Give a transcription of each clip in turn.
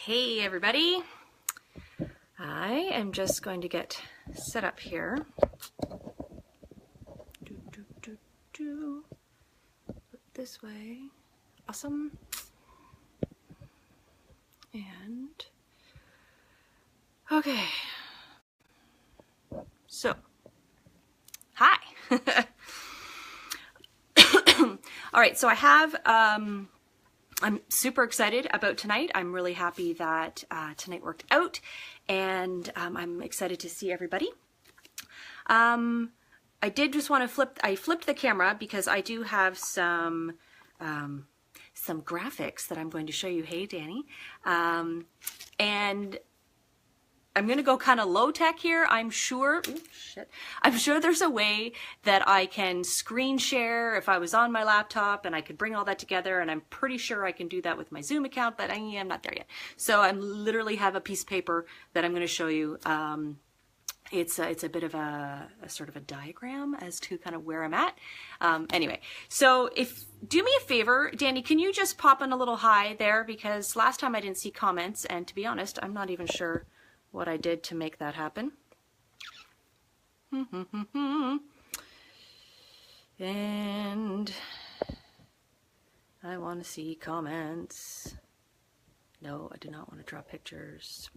Hey everybody, I am just going to get set up here. Look this way. Awesome. And okay. So, hi. All right, so I have I'm super excited about tonight. I'm really happy that tonight worked out, and I'm excited to see everybody. I did just want to I flipped the camera because I do have some graphics that I'm going to show you. Hey, Danny. And I'm going to go kind of low tech here. I'm sure there's a way that I can screen share if I was on my laptop and I could bring all that together, and I'm pretty sure I can do that with my Zoom account, but I'm not there yet. So I literally have a piece of paper that I'm going to show you. It's a bit of a sort of a diagram as to kind of where I'm at. Anyway, so do me a favor, Danny, can you just pop in a little hi there, because last time I didn't see comments, and to be honest, I'm not even sure what I did to make that happen. And I want to see comments. No, I do not want to draw pictures.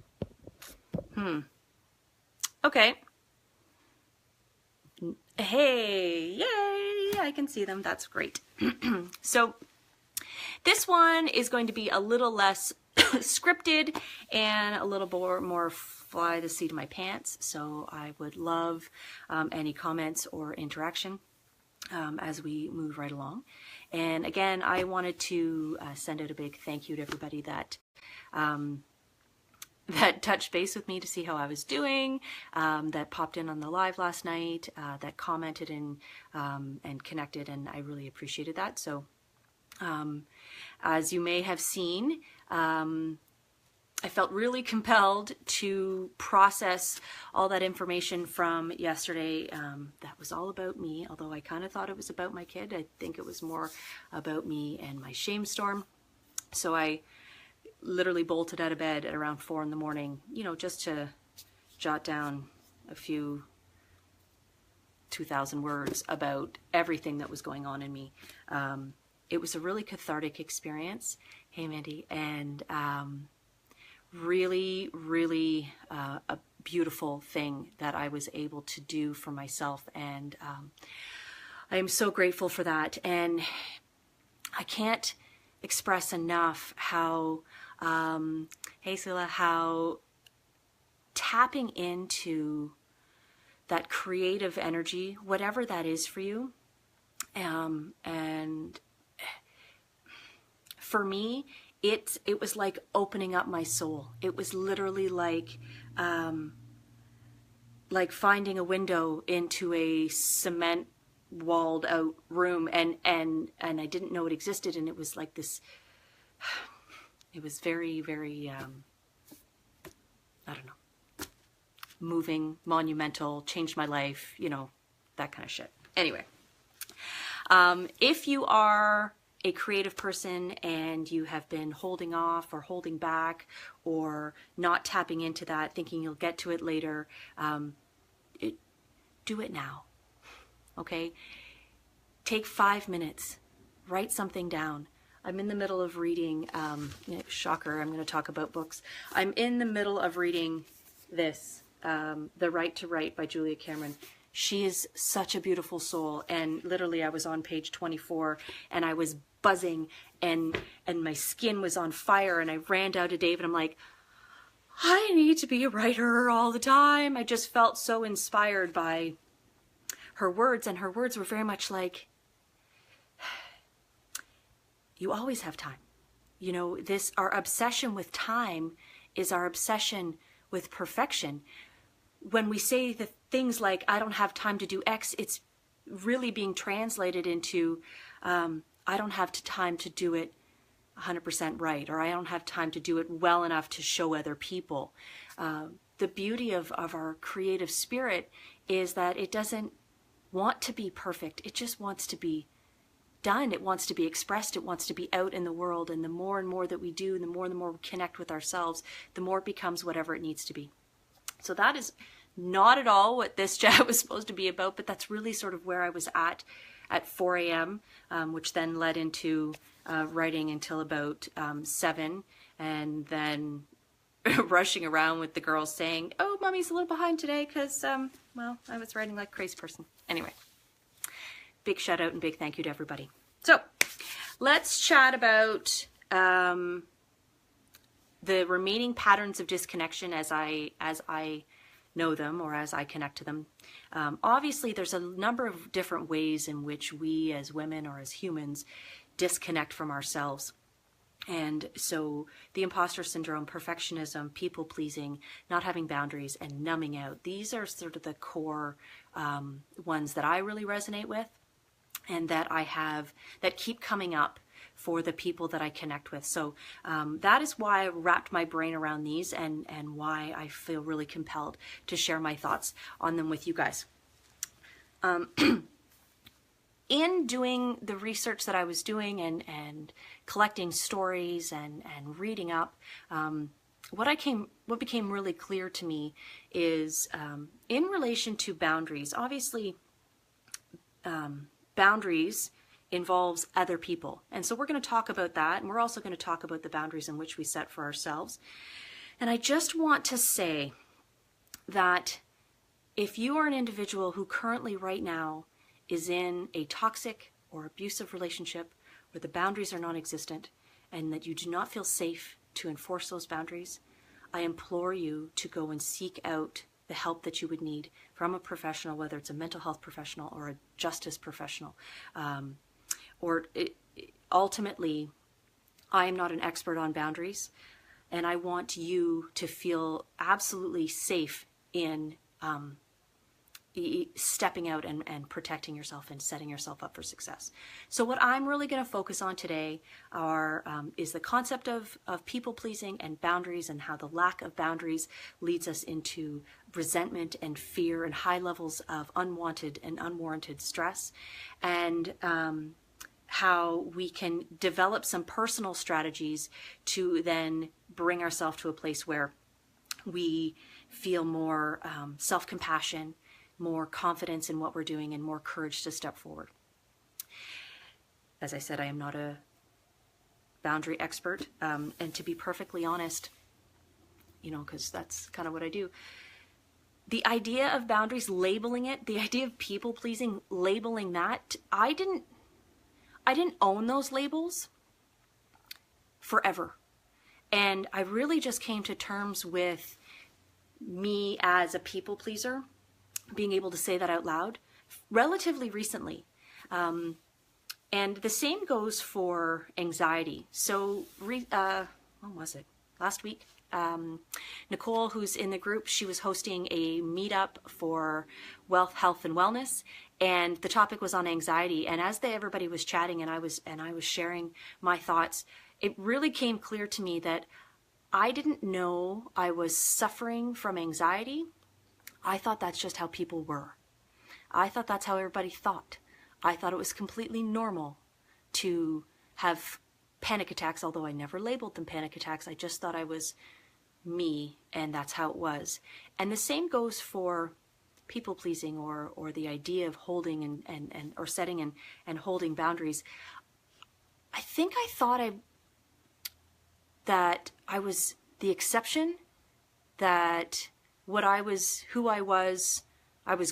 Okay. Hey, yay, I can see them. That's great. So this one is going to be a little less scripted and a little more fly the seat of my pants. So I would love any comments or interaction as we move right along. And again, I wanted to send out a big thank you to everybody that that touched base with me to see how I was doing, that popped in on the live last night, that commented and connected, and I really appreciated that. So as you may have seen, I felt really compelled to process all that information from yesterday. That was all about me, although I kind of thought it was about my kid. I think it was more about me and my shame storm. So I literally bolted out of bed at around 4 in the morning, just to jot down a few 2,000 words about everything that was going on in me. It was a really cathartic experience. Hey, Mandy. And really, really a beautiful thing that I was able to do for myself. And I am so grateful for that. And I can't express enough how, hey, Sila, how tapping into that creative energy, whatever that is for you, and for me, it was like opening up my soul. It was literally like finding a window into a cement walled out room, and I didn't know it existed, and it was like this. It was very, very I don't know, moving, monumental, changed my life, that kind of shit. Anyway, if you are a creative person and you have been holding off or holding back or not tapping into that, thinking you'll get to it later, do it now. Okay? Take 5 minutes. Write something down. I'm in the middle of reading, shocker, I'm going to talk about books. I'm in the middle of reading this, The Right to Write by Julia Cameron. She is such a beautiful soul, and literally I was on page 24 and I was buzzing and my skin was on fire, and I ran down to Dave and I'm like, I need to be a writer all the time. I just felt so inspired by her words, and her words were very much like, you always have time. Our obsession with time is our obsession with perfection. When we say the things like, I don't have time to do X, it's really being translated into, I don't have time to do it 100% right, or I don't have time to do it well enough to show other people. The beauty of our creative spirit is that it doesn't want to be perfect. It just wants to be done. It wants to be expressed. It wants to be out in the world. And the more and more that we do, the more we connect with ourselves, the more it becomes whatever it needs to be. So that is not at all what this chat was supposed to be about, but that's really sort of where I was at 4 a.m., which then led into writing until about 7, and then rushing around with the girls saying, oh, mommy's a little behind today because, well, I was writing like a crazy person. Anyway, big shout out and big thank you to everybody. So let's chat about the remaining patterns of disconnection as I know them, or as I connect to them. Obviously, there's a number of different ways in which we as women or as humans disconnect from ourselves. And so the imposter syndrome, perfectionism, people pleasing, not having boundaries, and numbing out, these are sort of the core ones that I really resonate with, and that I have, that keep coming up for the people that I connect with. So that is why I wrapped my brain around these, and why I feel really compelled to share my thoughts on them with you guys. In doing the research that I was doing and collecting stories and reading up, what became really clear to me is in relation to boundaries. Obviously, boundaries involves other people. And so we're going to talk about that. And we're also going to talk about the boundaries in which we set for ourselves. And I just want to say that if you are an individual who currently right now is in a toxic or abusive relationship where the boundaries are non-existent and that you do not feel safe to enforce those boundaries, I implore you to go and seek out the help that you would need from a professional, whether it's a mental health professional or a justice professional. Ultimately, I am not an expert on boundaries, and I want you to feel absolutely safe in stepping out and protecting yourself and setting yourself up for success. So what I'm really going to focus on today is the concept of people pleasing and boundaries, and how the lack of boundaries leads us into resentment and fear and high levels of unwanted and unwarranted stress, and how we can develop some personal strategies to then bring ourselves to a place where we feel more self-compassion, more confidence in what we're doing, and more courage to step forward. As I said, I am not a boundary expert, and to be perfectly honest, because that's kind of what I do, the idea of boundaries, labeling it, the idea of people pleasing, labeling that, I didn't own those labels forever. And I really just came to terms with me as a people pleaser, being able to say that out loud relatively recently. And the same goes for anxiety. So, when was it? Last week? Nicole, who's in the group, she was hosting a meetup for wealth, health, and wellness, and the topic was on anxiety. And as everybody was chatting, and I was sharing my thoughts, it really came clear to me that I didn't know I was suffering from anxiety. I thought that's just how people were. I thought that's how everybody thought. I thought it was completely normal to have panic attacks, although I never labeled them panic attacks. I just thought I was me, and that's how it was. And the same goes for people pleasing, or the idea of holding and or setting and holding boundaries. I think I thought that I was the exception, that who I was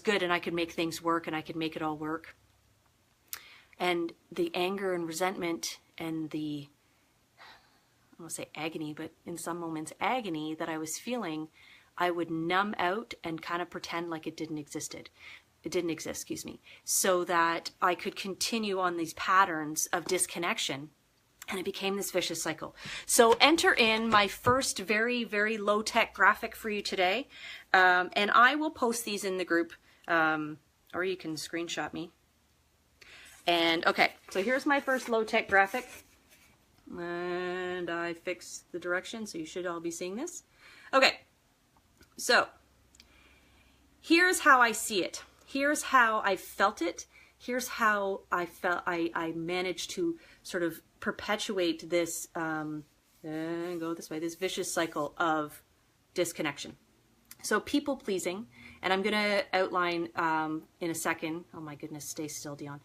good and I could make things work and I could make it all work. And the anger and resentment and the, I don't want to say agony, but in some moments agony that I was feeling, I would numb out and kind of pretend like it didn't exist, so that I could continue on these patterns of disconnection. And it became this vicious cycle. So enter in my first very, very low-tech graphic for you today. And I will post these in the group, or you can screenshot me. And okay, so here's my first low-tech graphic. And I fixed the direction, so you should all be seeing this. Okay, so here's how I see it. Here's how I felt it. here's how I felt I managed to sort of perpetuate this, this vicious cycle of disconnection. So people pleasing, and I'm going to outline in a second. Oh my goodness, stay still, Dionne.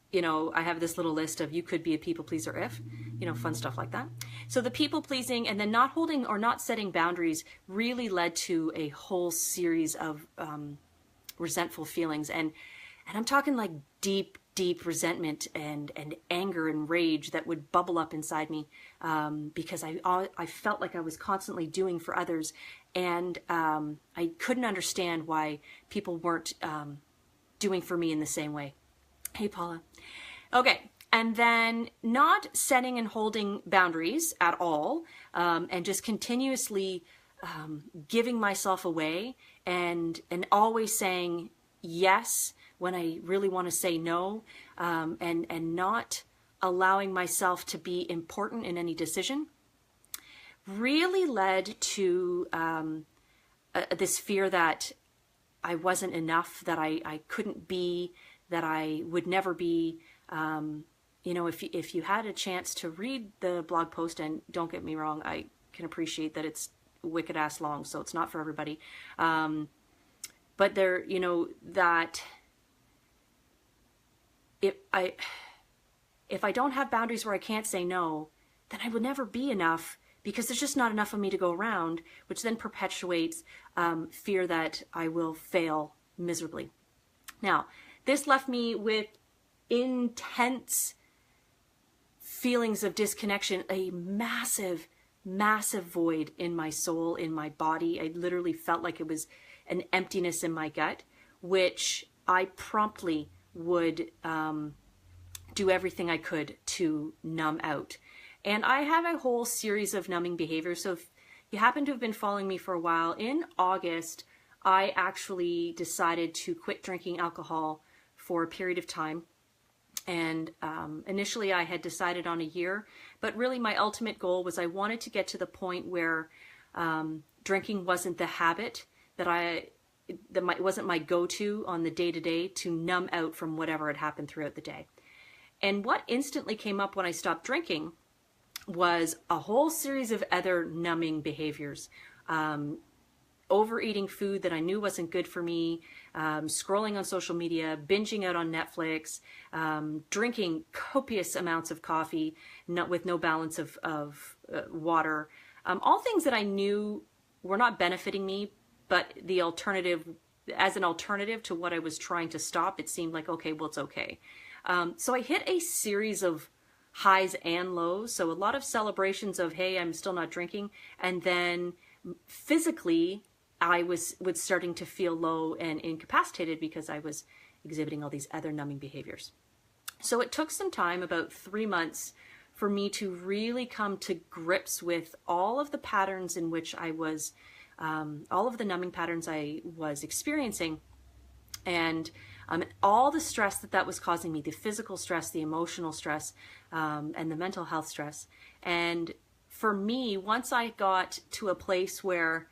You know, I have this little list of you could be a people pleaser if, you know, fun stuff like that. So the people pleasing and then not holding or not setting boundaries really led to a whole series of resentful feelings. And I'm talking like deep resentment and anger and rage that would bubble up inside me because I felt like I was constantly doing for others, and I couldn't understand why people weren't doing for me in the same way. Hey, Paula. Okay. And then not setting and holding boundaries at all, and just continuously giving myself away and always saying yes when I really want to say no, and not allowing myself to be important in any decision, really led to this fear that I wasn't enough, that I couldn't be, that I would never be. You know, if you had a chance to read the blog post, and don't get me wrong, I can appreciate that it's wicked ass long, so it's not for everybody. But there, you know, that if I don't have boundaries where I can't say no, then I would never be enough, because there's just not enough of me to go around, which then perpetuates fear that I will fail miserably. Now, this left me with intense feelings of disconnection, a massive void in my soul, in my body. I literally felt like it was an emptiness in my gut, which I promptly would do everything I could to numb out. And I have a whole series of numbing behaviors. So if you happen to have been following me for a while, in August, I actually decided to quit drinking alcohol for a period of time. And initially I had decided on a year, but really my ultimate goal was I wanted to get to the point where drinking wasn't the habit that wasn't my go-to on the day-to-day to numb out from whatever had happened throughout the day. And what instantly came up when I stopped drinking was a whole series of other numbing behaviors. Overeating food that I knew wasn't good for me, scrolling on social media, binging out on Netflix, drinking copious amounts of coffee, with no balance of water. All things that I knew were not benefiting me, but as an alternative to what I was trying to stop, it seemed like, okay, well, it's okay. So I hit a series of highs and lows. So a lot of celebrations of, hey, I'm still not drinking. And then physically, I was starting to feel low and incapacitated because I was exhibiting all these other numbing behaviors. So it took some time, about 3 months, for me to really come to grips with all of the patterns in which I was, all of the numbing patterns I was experiencing, and all the stress that was causing me, the physical stress, the emotional stress, and the mental health stress. And for me, once I got to a place where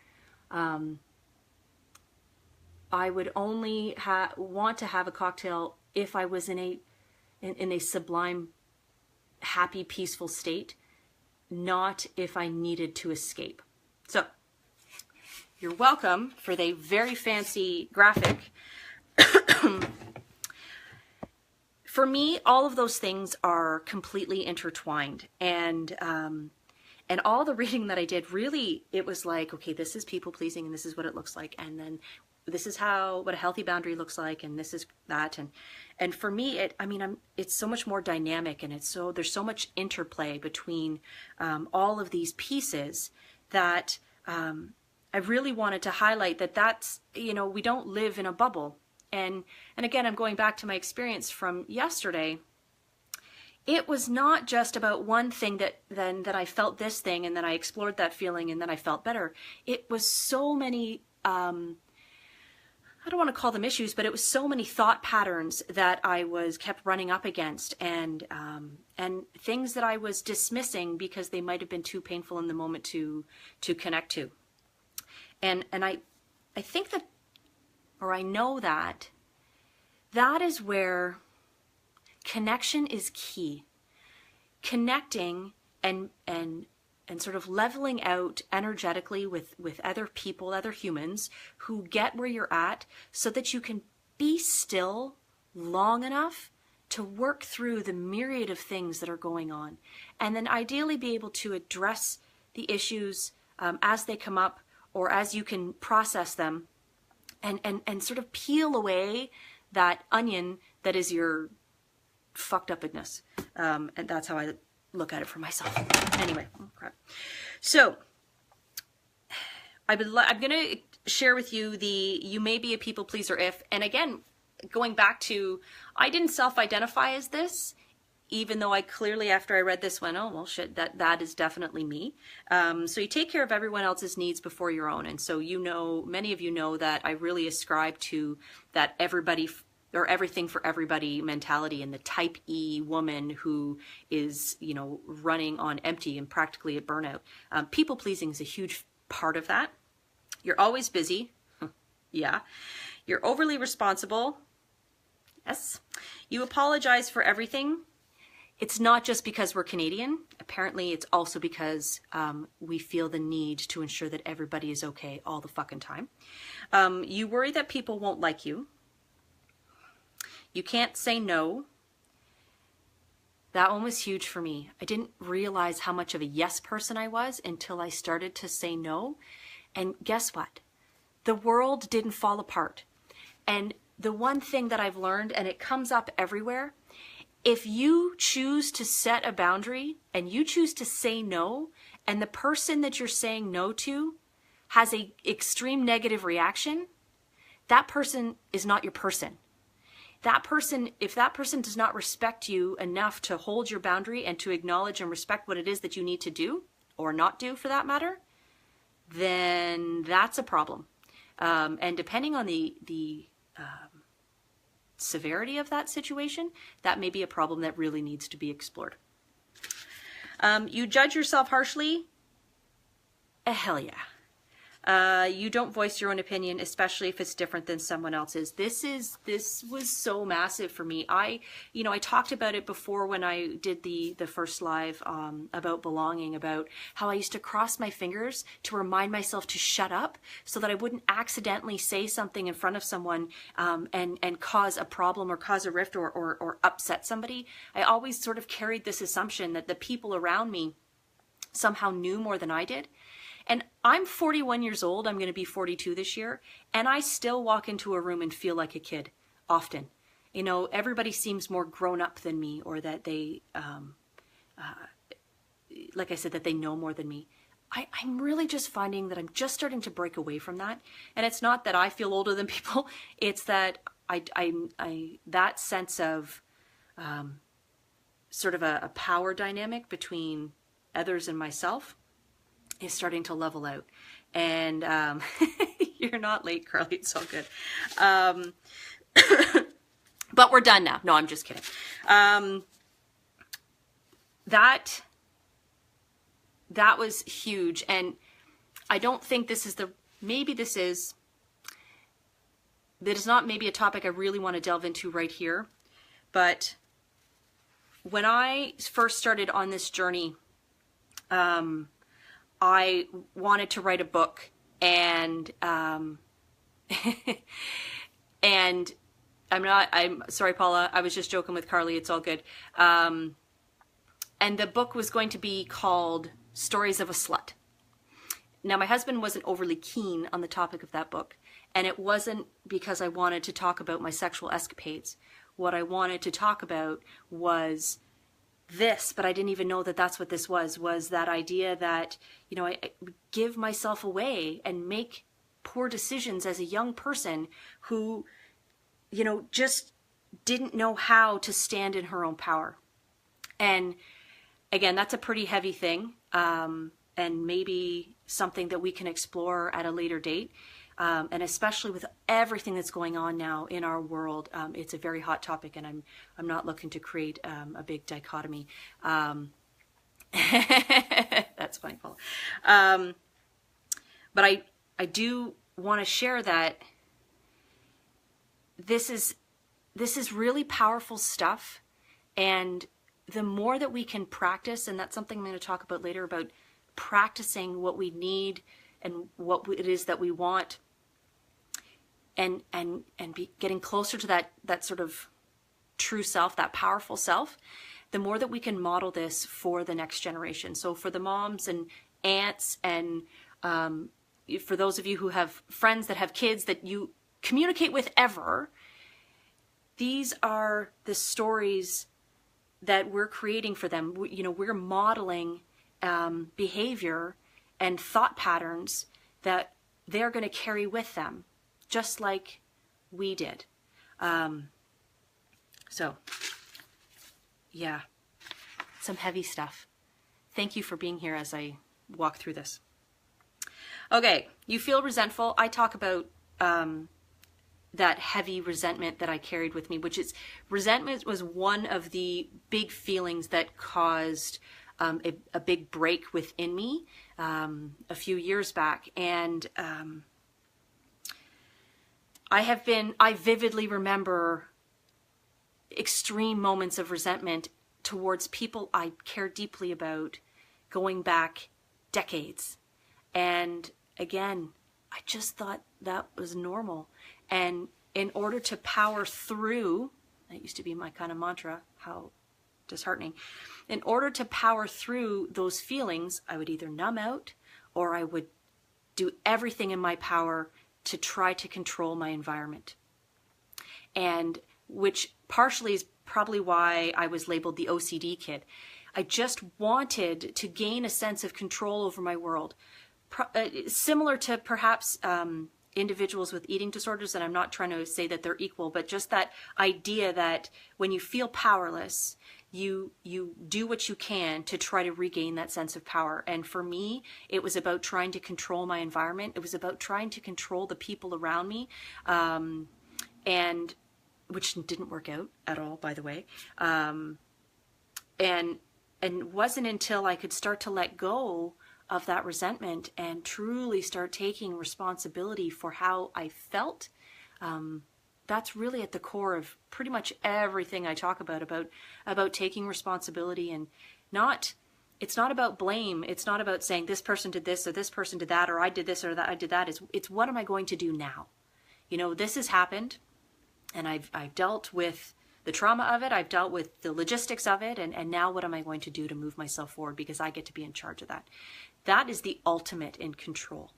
I would only want to have a cocktail if I was in a sublime, happy, peaceful state, not if I needed to escape. So, you're welcome for the very fancy graphic. For me, all of those things are completely intertwined, and all the reading that I did, really, it was like, okay, this is people pleasing, and this is what it looks like, and then this is what a healthy boundary looks like, and this is that, and for me, it's so much more dynamic, and there's so much interplay between all of these pieces that I really wanted to highlight that's, we don't live in a bubble. And again, I'm going back to my experience from yesterday. It was not just about one thing that I felt this thing, and then I explored that feeling, and then I felt better. It was so many, I don't want to call them issues, but it was so many thought patterns that I kept running up against, and things that I was dismissing because they might have been too painful in the moment to connect to. And I think that, or I know that that is where connection is key. Connecting and sort of leveling out energetically with other people, other humans who get where you're at, so that you can be still long enough to work through the myriad of things that are going on, and then ideally be able to address the issues as they come up, or as you can process them, and sort of peel away that onion that is your fucked upness. And that's how I look at it for myself. Anyway, oh crap. So I'm going to share with you you may be a people pleaser if, and again, going back to, I didn't self-identify as this, even though I clearly, after I read this one, oh, well, shit, that is definitely me. So you take care of everyone else's needs before your own. And so, you know, many of you know that I really ascribe to that everybody or everything for everybody mentality, and the type E woman who is, you know, running on empty and practically at burnout. People pleasing is a huge part of that. You're always busy. Yeah. You're overly responsible. Yes. You apologize for everything. It's not just because we're Canadian. Apparently, it's also because we feel the need to ensure that everybody is okay all the fucking time. You worry that people won't like you. You can't say no. That one was huge for me. I didn't realize how much of a yes person I was until I started to say no. And guess what? The world didn't fall apart. And the one thing that I've learned, and it comes up everywhere, if you choose to set a boundary and you choose to say no, and the person that you're saying no to has an extreme negative reaction, that person is not your person. That person, if that person does not respect you enough to hold your boundary and to acknowledge and respect what it is that you need to do, or not do for that matter, then that's a problem. And depending on the severity of that situation, that may be a problem that really needs to be explored. You judge yourself harshly? Hell yeah. You don't voice your own opinion, especially if it's different than someone else's. This was so massive for me. I talked about it before when I did the first live about belonging, about how I used to cross my fingers to remind myself to shut up so that I wouldn't accidentally say something in front of someone and cause a problem or cause a rift or upset somebody. I always sort of carried this assumption that the people around me somehow knew more than I did. And I'm 41 years old. I'm going to be 42 this year. And I still walk into a room and feel like a kid often. You know, everybody seems more grown up than me, or that they, like I said, that they know more than me. I'm really just finding that I'm just starting to break away from that. And it's not that I feel older than people. It's that that sense of sort of a power dynamic between others and myself is starting to level out. And you're not late, Carly. It's all good. But we're done now. No, I'm just kidding. That was huge. And I don't think this is that is not maybe a topic I really want to delve into right here. But when I first started on this journey, I wanted to write a book, and and I'm sorry, Paula, I was just joking with Carly. It's all good. And the book was going to be called Stories of a Slut. Now, my husband wasn't overly keen on the topic of that book, and it wasn't because I wanted to talk about my sexual escapades. What I wanted to talk about was this, but I didn't even know that that's what this was that idea that, you know, I give myself away and make poor decisions as a young person who, you know, just didn't know how to stand in her own power. And again, that's a pretty heavy thing, and maybe something that we can explore at a later date. And especially with everything that's going on now in our world, it's a very hot topic, and I'm not looking to create a big dichotomy. That's funny, Paul. But I do want to share that this is this is really powerful stuff. And the more that we can practice, and that's something I'm going to talk about later, about practicing what we need and what it is that we want, and be getting closer to that sort of true self, that powerful self, the more that we can model this for the next generation. So for the moms and aunts, and for those of you who have friends that have kids that you communicate with ever, these are the stories that we're creating for them. We're modeling behavior and thought patterns that they're going to carry with them, just like we did. So, yeah, some heavy stuff. Thank you for being here as I walk through this. Okay, you feel resentful. I talk about that heavy resentment that I carried with me, which is, resentment was one of the big feelings that caused a big break within me a few years back. And I vividly remember extreme moments of resentment towards people I care deeply about, going back decades. And again, I just thought that was normal. And in order to power through, that used to be my kind of mantra, how disheartening. In order to power through those feelings, I would either numb out, or I would do everything in my power to try to control my environment. And which partially is probably why I was labeled the OCD kid. I just wanted to gain a sense of control over my world. Similar to perhaps individuals with eating disorders, and I'm not trying to say that they're equal, but just that idea that when you feel powerless, you do what you can to try to regain that sense of power. And for me, it was about trying to control my environment. It was about trying to control the people around me, and which didn't work out at all, by the way. And wasn't until I could start to let go of that resentment and truly start taking responsibility for how I felt. That's really at the core of pretty much everything I talk about taking responsibility, and it's not about blame. It's not about saying this person did this or this person did that, or I did this or that I did that. It's what am I going to do now? This has happened, and I've dealt with the trauma of it. I've dealt with the logistics of it. And now what am I going to do to move myself forward? Because I get to be in charge of that. That is the ultimate in control,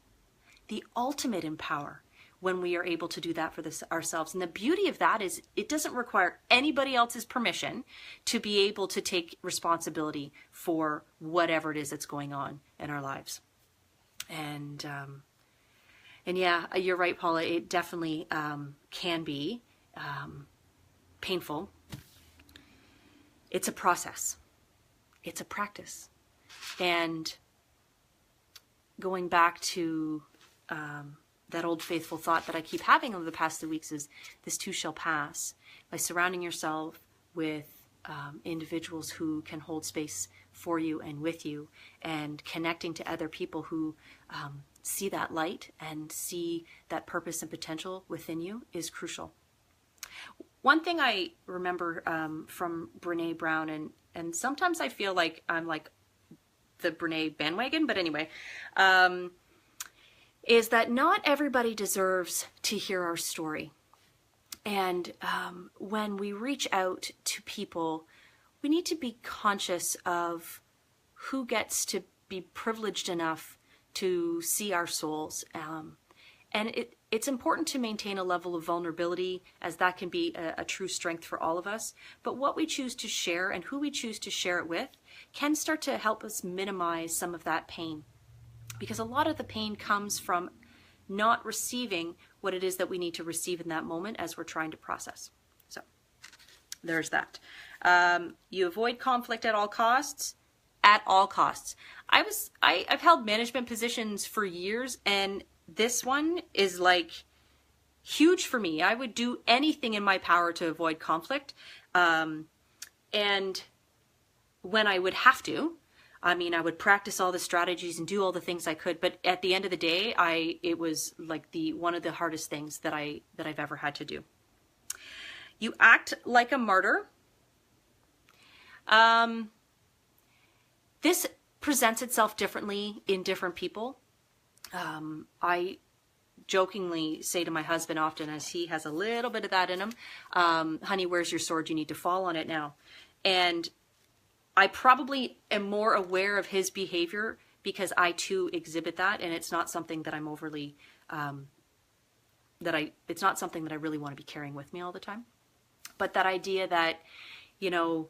the ultimate in power, when we are able to do that for ourselves. And the beauty of that is it doesn't require anybody else's permission to be able to take responsibility for whatever it is that's going on in our lives. And yeah, you're right, Paula. It definitely can be painful. It's a process. It's a practice. And going back to that old faithful thought that I keep having over the past 2 weeks is, this too shall pass. By surrounding yourself with individuals who can hold space for you and with you, and connecting to other people who see that light and see that purpose and potential within you, is crucial. One thing I remember from Brene Brown, and sometimes I feel like I'm like the Brene bandwagon, but anyway, is that not everybody deserves to hear our story. And when we reach out to people, we need to be conscious of who gets to be privileged enough to see our souls. And it's important to maintain a level of vulnerability, as that can be a true strength for all of us. But what we choose to share and who we choose to share it with can start to help us minimize some of that pain. Because a lot of the pain comes from not receiving what it is that we need to receive in that moment as we're trying to process. So there's that. You avoid conflict at all costs. At all costs. I've held management positions for years, and this one is like huge for me. I would do anything in my power to avoid conflict. And when I would have to, I would practice all the strategies and do all the things I could. But at the end of the day, it was like one of the hardest things that I've ever had to do. You act like a martyr. This presents itself differently in different people. I jokingly say to my husband often, as he has a little bit of that in him, honey, where's your sword? You need to fall on it now. And I probably am more aware of his behavior because I too exhibit that, and it's not something that I'm overly, it's not something that I really want to be carrying with me all the time. But that idea that, you know,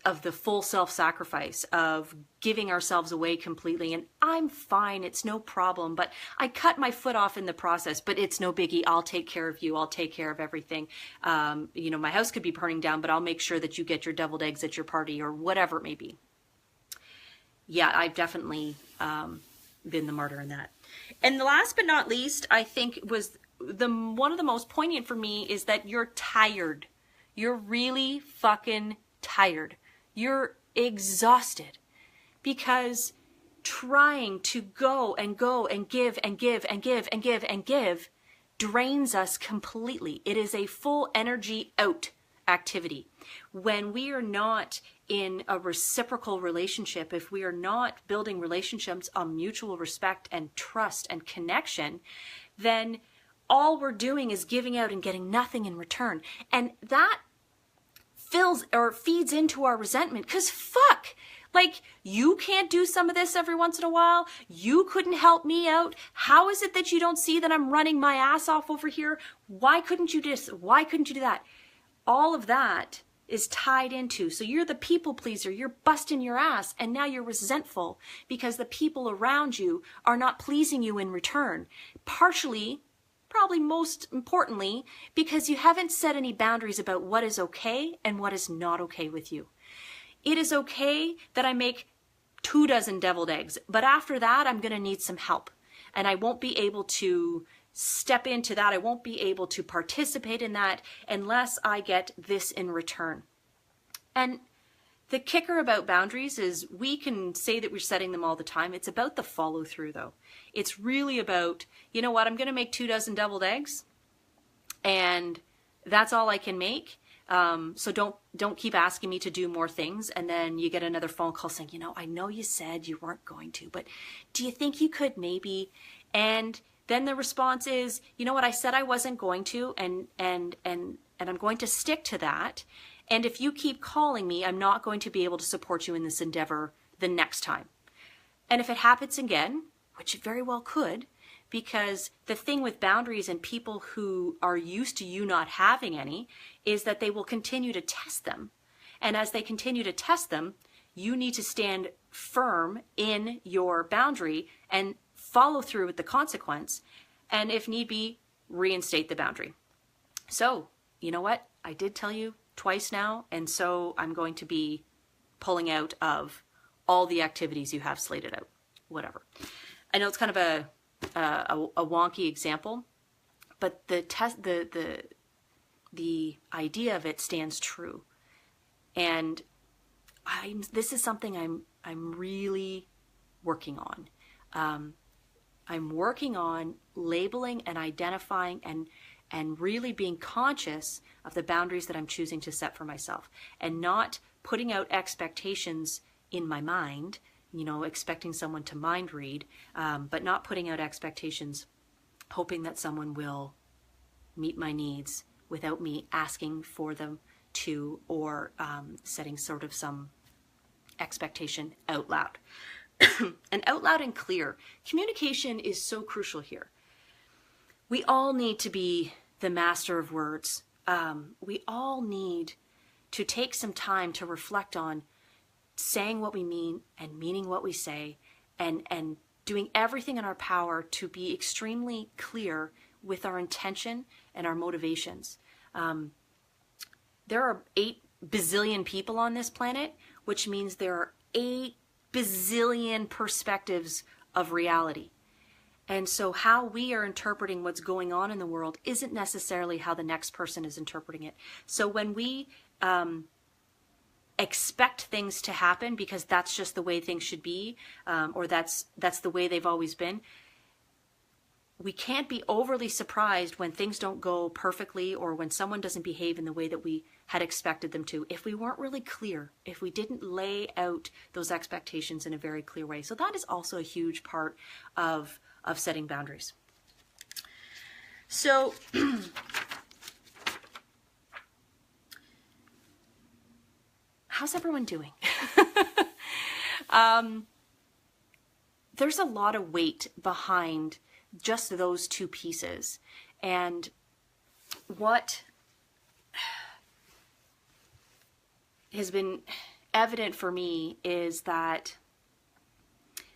of the full self-sacrifice, of giving ourselves away completely, and I'm fine, it's no problem, but I cut my foot off in the process, but it's no biggie, I'll take care of you, I'll take care of everything. You know, my house could be burning down, but I'll make sure that you get your deviled eggs at your party, or whatever it may be. Yeah, I've definitely been the martyr in that. And the last but not least, I think was one of the most poignant for me, is that you're tired. You're really fucking tired. You're exhausted because trying to go and give and give and give and give and give drains us completely. It is a full energy out activity. When we are not in a reciprocal relationship, if we are not building relationships on mutual respect and trust and connection, then all we're doing is giving out and getting nothing in return. And that fills or feeds into our resentment, because fuck, like, you can't do some of this every once in a while. You couldn't help me out. How is it that you don't see that I'm running my ass off over here? Why couldn't you do this? Why couldn't you do that? All of that is tied into. So you're the people pleaser. You're busting your ass, and now you're resentful because the people around you are not pleasing you in return. Partially, probably most importantly, because you haven't set any boundaries about what is okay and what is not okay with you. It is okay that I make 24 deviled eggs, but after that, I'm going to need some help. And I won't be able to step into that. I won't be able to participate in that unless I get this in return. And the kicker about boundaries is we can say that we're setting them all the time. It's about the follow through, though. It's really about, you know what, I'm going to make 24 deviled eggs, and that's all I can make. So don't keep asking me to do more things. And then you get another phone call saying, you know, I know you said you weren't going to, but do you think you could maybe? And then the response is, you know what, I said I wasn't going to, and I'm going to stick to that. And if you keep calling me, I'm not going to be able to support you in this endeavor the next time. And if it happens again, which it very well could, because the thing with boundaries and people who are used to you not having any is that they will continue to test them. And as they continue to test them, you need to stand firm in your boundary and follow through with the consequence. And if need be, reinstate the boundary. So, you know what? I did tell you twice now, and so I'm going to be pulling out of all the activities you have slated out. Whatever. I know it's kind of a wonky example, but the idea of it stands true. And this is something I'm really working on. I'm working on labeling and identifying and really being conscious of the boundaries that I'm choosing to set for myself, and not putting out expectations in my mind, you know, expecting someone to mind read, but not putting out expectations, hoping that someone will meet my needs without me asking for them to, or setting sort of some expectation out loud. And out loud and clear. Communication is so crucial here. We all need to be the master of words. We all need to take some time to reflect on saying what we mean and meaning what we say, and doing everything in our power to be extremely clear with our intention and our motivations. There are 8 bazillion people on this planet, which means there are 8 bazillion perspectives of reality. And so how we are interpreting what's going on in the world isn't necessarily how the next person is interpreting it. So when we expect things to happen because that's just the way things should be, or that's the way they've always been, we can't be overly surprised when things don't go perfectly or when someone doesn't behave in the way that we had expected them to, if we weren't really clear, if we didn't lay out those expectations in a very clear way. So that is also a huge part of setting boundaries. So how's everyone doing? There's a lot of weight behind just those two pieces. And what has been evident for me is that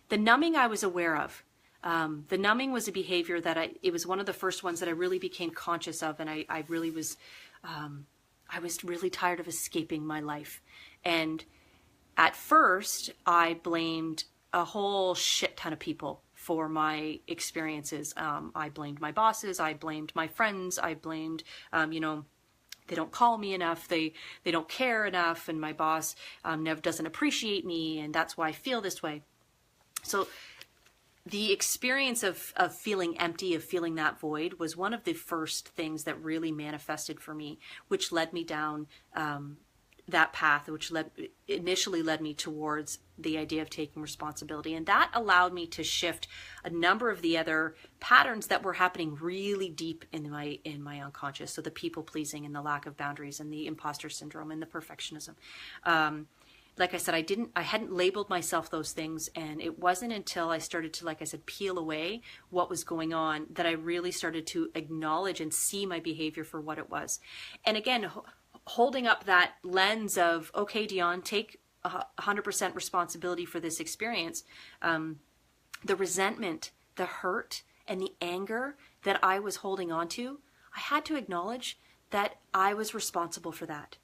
the numbing I was aware of, the numbing was a behavior that it was one of the first ones that I really became conscious of. And I really was, I was really tired of escaping my life. And at first I blamed a whole shit ton of people for my experiences. I blamed my bosses, I blamed my friends, I blamed, you know, they don't call me enough, they don't care enough, and my boss never doesn't appreciate me, and that's why I feel this way. So the experience of feeling empty, of feeling that void, was one of the first things that really manifested for me, which led me down that path, which initially led me towards the idea of taking responsibility. And that allowed me to shift a number of the other patterns that were happening really deep in my unconscious. So the people pleasing and the lack of boundaries and the imposter syndrome and the perfectionism. Like I said, I hadn't labeled myself those things, and it wasn't until I started to, like I said, peel away what was going on that I really started to acknowledge and see my behavior for what it was. And again, holding up that lens of, okay, Dionne, take 100% responsibility for this experience. The resentment, the hurt, and the anger that I was holding on to, I had to acknowledge that I was responsible for that.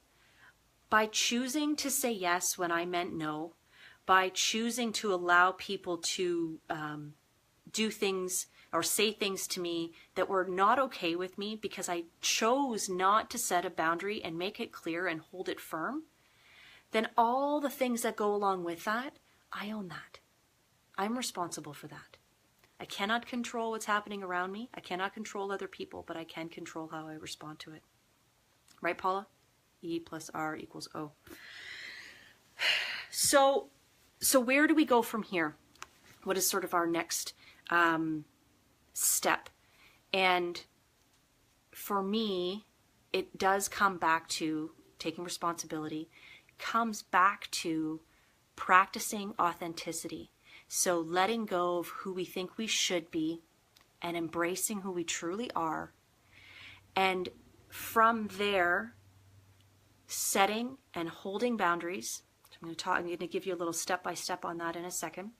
By choosing to say yes when I meant no, by choosing to allow people to do things or say things to me that were not okay with me because I chose not to set a boundary and make it clear and hold it firm, then all the things that go along with that, I own that. I'm responsible for that. I cannot control what's happening around me. I cannot control other people, but I can control how I respond to it. Right, Paula? E plus R equals O. So where do we go from here? What is sort of our next step? And for me, it does come back to taking responsibility, comes back to practicing authenticity. So letting go of who we think we should be and embracing who we truly are. And from there, setting and holding boundaries. So I'm going to give you a little step-by-step on that in a second.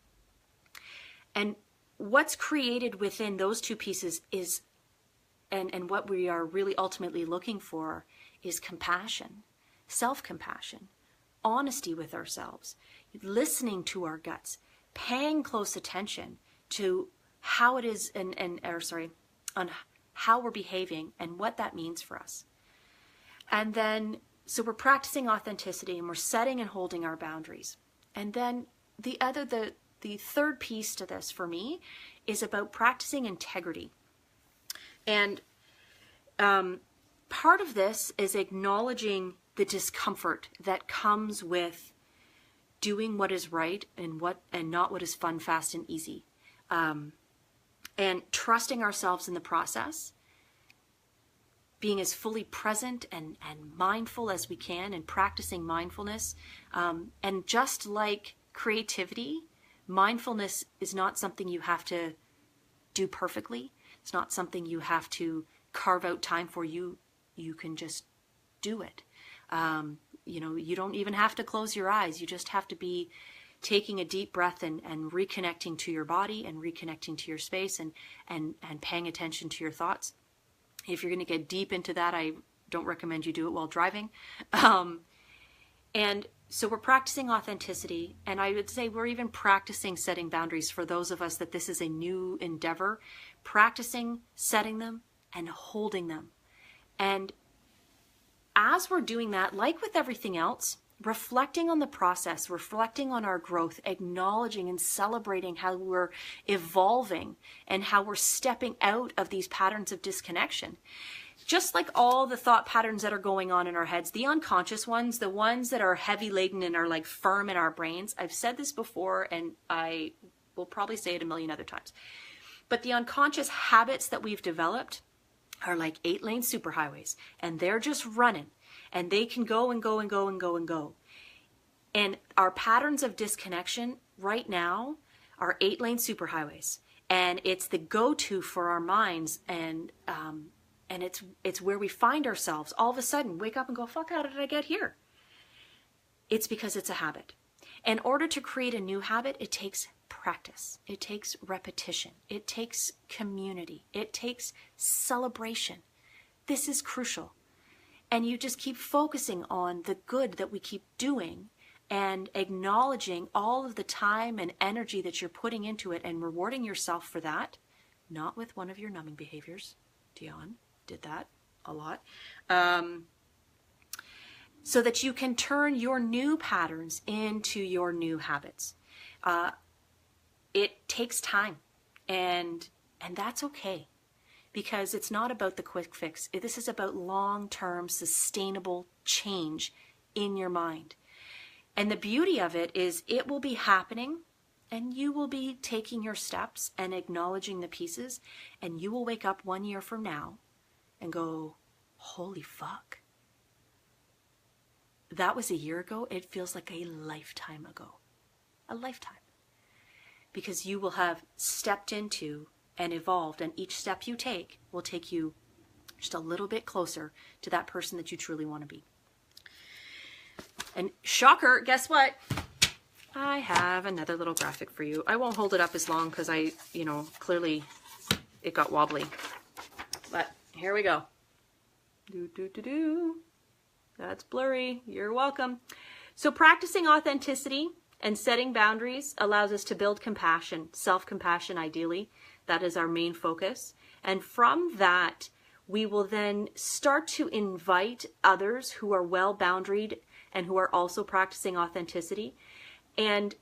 And what's created within those two pieces is, and what we are really ultimately looking for, is compassion, self-compassion, honesty with ourselves, listening to our guts, paying close attention to how it is on how we're behaving and what that means for us. And then, so we're practicing authenticity and we're setting and holding our boundaries. And then the third piece to this for me is about practicing integrity. And part of this is acknowledging the discomfort that comes with doing what is right and not what is fun, fast, and easy. And trusting ourselves in the process, being as fully present and mindful as we can, and practicing mindfulness. And just like creativity, mindfulness is not something you have to do perfectly. It's not something you have to carve out time for. You can just do it. You don't even have to close your eyes. You just have to be taking a deep breath and reconnecting to your body and reconnecting to your space and paying attention to your thoughts. If you're going to get deep into that, I don't recommend you do it while driving. And so we're practicing authenticity, and I would say we're even practicing setting boundaries for those of us that this is a new endeavor, practicing setting them and holding them. And as we're doing that, like with everything else, reflecting on the process, reflecting on our growth, acknowledging and celebrating how we're evolving and how we're stepping out of these patterns of disconnection. Just like all the thought patterns that are going on in our heads, the unconscious ones, the ones that are heavy laden and are like firm in our brains. I've said this before and I will probably say it a million other times. But the unconscious habits that we've developed are like 8-lane superhighways, and they're just running, and they can go and go and go and go and go. And our patterns of disconnection right now are 8-lane superhighways, and it's the go-to for our minds, and it's where we find ourselves all of a sudden, wake up and go, fuck, how did I get here? It's because it's a habit. In order to create a new habit, it takes practice. It takes repetition. It takes community. It takes celebration. This is crucial. And you just keep focusing on the good that we keep doing and acknowledging all of the time and energy that you're putting into it and rewarding yourself for that. Not with one of your numbing behaviors. Dionne did that a lot. So that you can turn your new patterns into your new habits. It takes time, and that's okay, because it's not about the quick fix. This is about long-term sustainable change in your mind. And the beauty of it is it will be happening, and you will be taking your steps and acknowledging the pieces, and you will wake up 1 year from now and go, holy fuck. That was a year ago. It feels like a lifetime ago. A lifetime. Because you will have stepped into and evolved, and each step you take will take you just a little bit closer to that person that you truly want to be. And shocker, guess what? I have another little graphic for you. I won't hold it up as long because clearly it got wobbly. But here we go. That's blurry. You're welcome. So practicing authenticity and setting boundaries allows us to build compassion, self-compassion ideally. That is our main focus. And from that, we will then start to invite others who are well boundaried and who are also practicing authenticity. And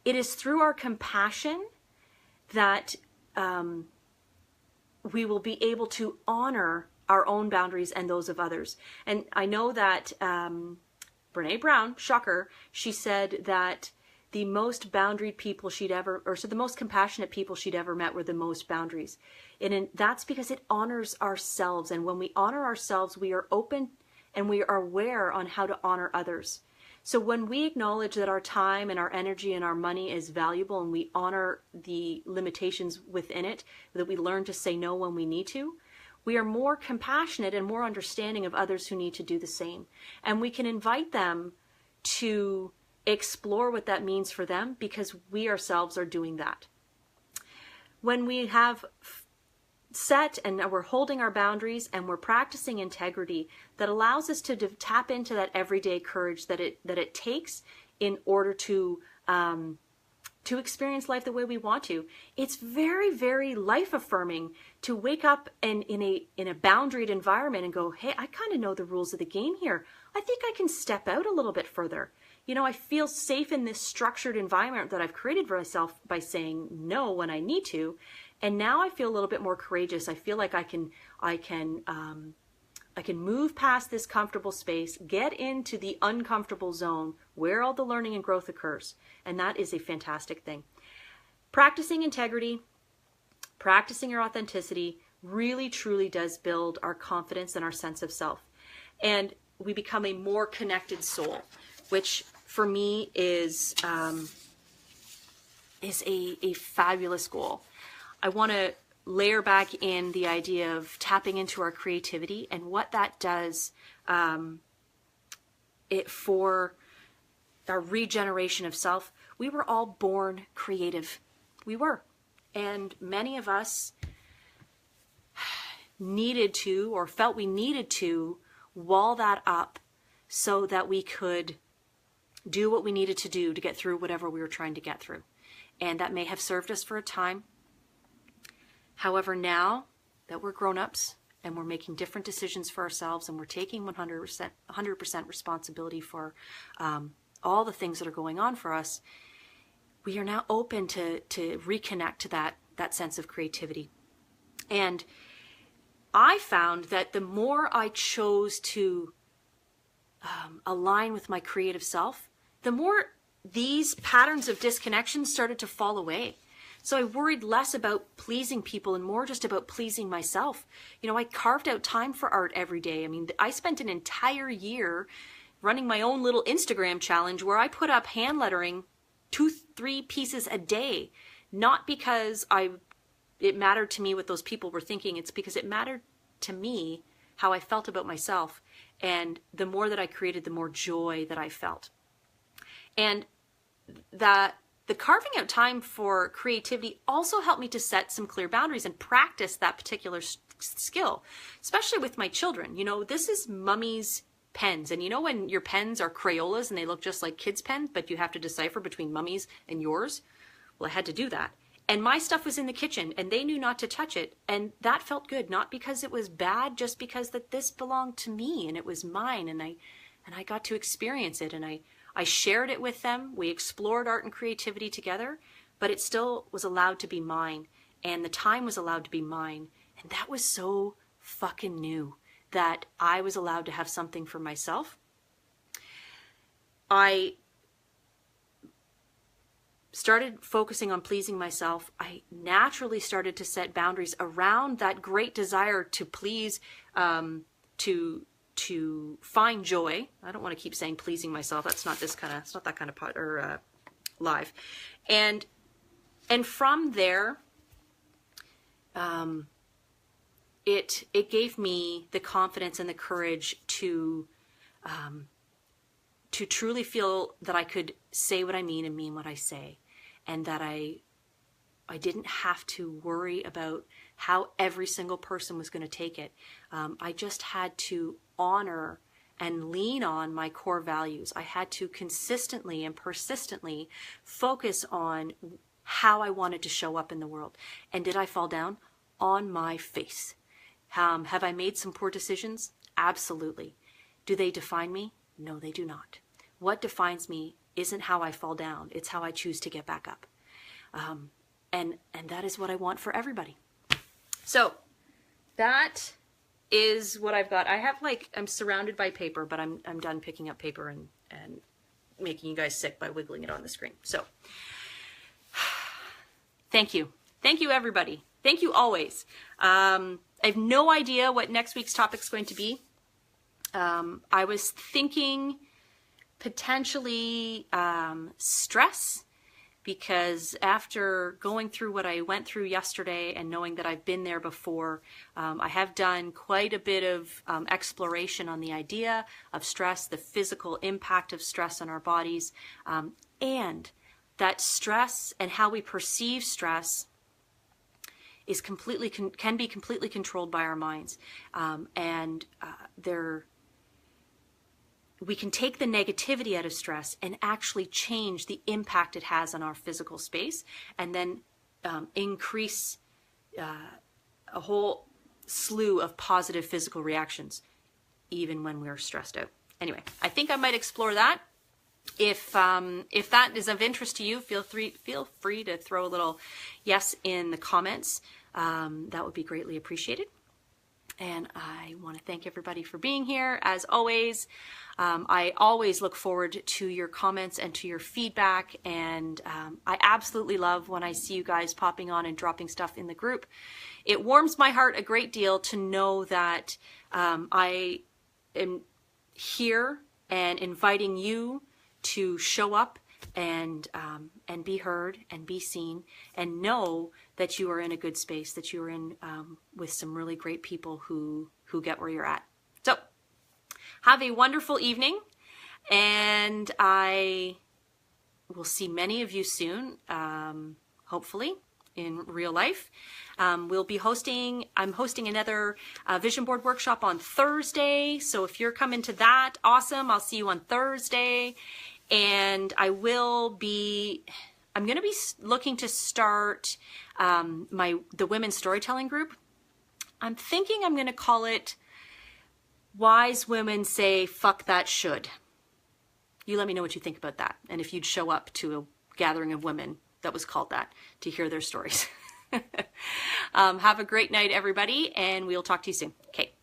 it is through our compassion that we will be able to honor our own boundaries and those of others. And I know that Brene Brown, shocker, she said that the most boundaried people the most compassionate people she'd ever met were the most boundaries. And that's because it honors ourselves. And when we honor ourselves, we are open and we are aware on how to honor others. So when we acknowledge that our time and our energy and our money is valuable, and we honor the limitations within it, that we learn to say no when we need to, we are more compassionate and more understanding of others who need to do the same. And we can invite them to explore what that means for them, because we ourselves are doing that. When we have set and we're holding our boundaries and we're practicing integrity, that allows us to tap into that everyday courage that it takes in order to experience life the way we want to. It's very, very life affirming to wake up in a boundaried environment and go, hey, I kind of know the rules of the game here. I think I can step out a little bit further. I feel safe in this structured environment that I've created for myself by saying no when I need to. And now I feel a little bit more courageous. I feel like I can move past this comfortable space, get into the uncomfortable zone where all the learning and growth occurs. And that is a fantastic thing. Practicing integrity, practicing your authenticity really truly does build our confidence and our sense of self. And we become a more connected soul, which for me is a fabulous goal. I want to layer back in the idea of tapping into our creativity and what that does for our regeneration of self. We were all born creative. We were. And many of us needed to, or felt we needed to, wall that up so that we could do what we needed to do to get through whatever we were trying to get through. And that may have served us for a time. However, now that we're grown-ups and we're making different decisions for ourselves, and we're taking 100% responsibility for all the things that are going on for us, we are now open to reconnect to that sense of creativity. And I found that the more I chose to align with my creative self, the more these patterns of disconnection started to fall away. So I worried less about pleasing people and more just about pleasing myself. You know, I carved out time for art every day. I mean, I spent an entire year running my own little Instagram challenge where I put up hand lettering 2-3 pieces a day, not because it mattered to me what those people were thinking. It's because it mattered to me how I felt about myself. And the more that I created, the more joy that I felt. And the carving out time for creativity also helped me to set some clear boundaries and practice that particular skill, especially with my children. You know, this is Mummy's pens. And you know when your pens are Crayolas and they look just like kids' pens, but you have to decipher between Mummy's and yours? Well, I had to do that. And my stuff was in the kitchen and they knew not to touch it. And that felt good, not because it was bad, just because that this belonged to me and it was mine, and I got to experience it, and I shared it with them. We explored art and creativity together, but it still was allowed to be mine, and the time was allowed to be mine. And that was so fucking new, that I was allowed to have something for myself. I started focusing on pleasing myself. I naturally started to set boundaries around that great desire to please, to find joy. I don't want to keep saying pleasing myself. It's not that kind of live. And from there, it gave me the confidence and the courage to truly feel that I could say what I mean and mean what I say, and that I didn't have to worry about how every single person was going to take it. I just had to honor and lean on my core values. I had to consistently and persistently focus on how I wanted to show up in the world. And did I fall down? On my face. Have I made some poor decisions? Absolutely. Do they define me? No, they do not. What defines me isn't how I fall down. It's how I choose to get back up. And that is what I want for everybody. So that is what I've got. I have I'm surrounded by paper, but I'm done picking up paper and making you guys sick by wiggling it on the screen. So thank you. Thank you, everybody. Thank you always. I have no idea what next week's topic is going to be. I was thinking potentially stress, because after going through what I went through yesterday and knowing that I've been there before, I have done quite a bit of exploration on the idea of stress, the physical impact of stress on our bodies, and that stress and how we perceive stress is can be completely controlled by our minds. We can take the negativity out of stress and actually change the impact it has on our physical space, and then increase a whole slew of positive physical reactions, even when we're stressed out. Anyway, I think I might explore that. If that is of interest to you, feel free to throw a little yes in the comments. That would be greatly appreciated. And I want to thank everybody for being here. As always, I always look forward to your comments and to your feedback. And I absolutely love when I see you guys popping on and dropping stuff in the group. It warms my heart a great deal to know that I am here and inviting you to show up and be heard and be seen, and know that you are in a good space, that you are in with some really great people who get where you're at. So have a wonderful evening, and I will see many of you soon, hopefully in real life. I'm hosting another vision board workshop on Thursday. So if you're coming to that, awesome. I'll see you on Thursday. And I'm going to be looking to start the women's storytelling group. I'm thinking I'm going to call it Wise Women Say Fuck That Should. You let me know what you think about that, and if you'd show up to a gathering of women that was called that to hear their stories. Have a great night, everybody, and we'll talk to you soon. Okay.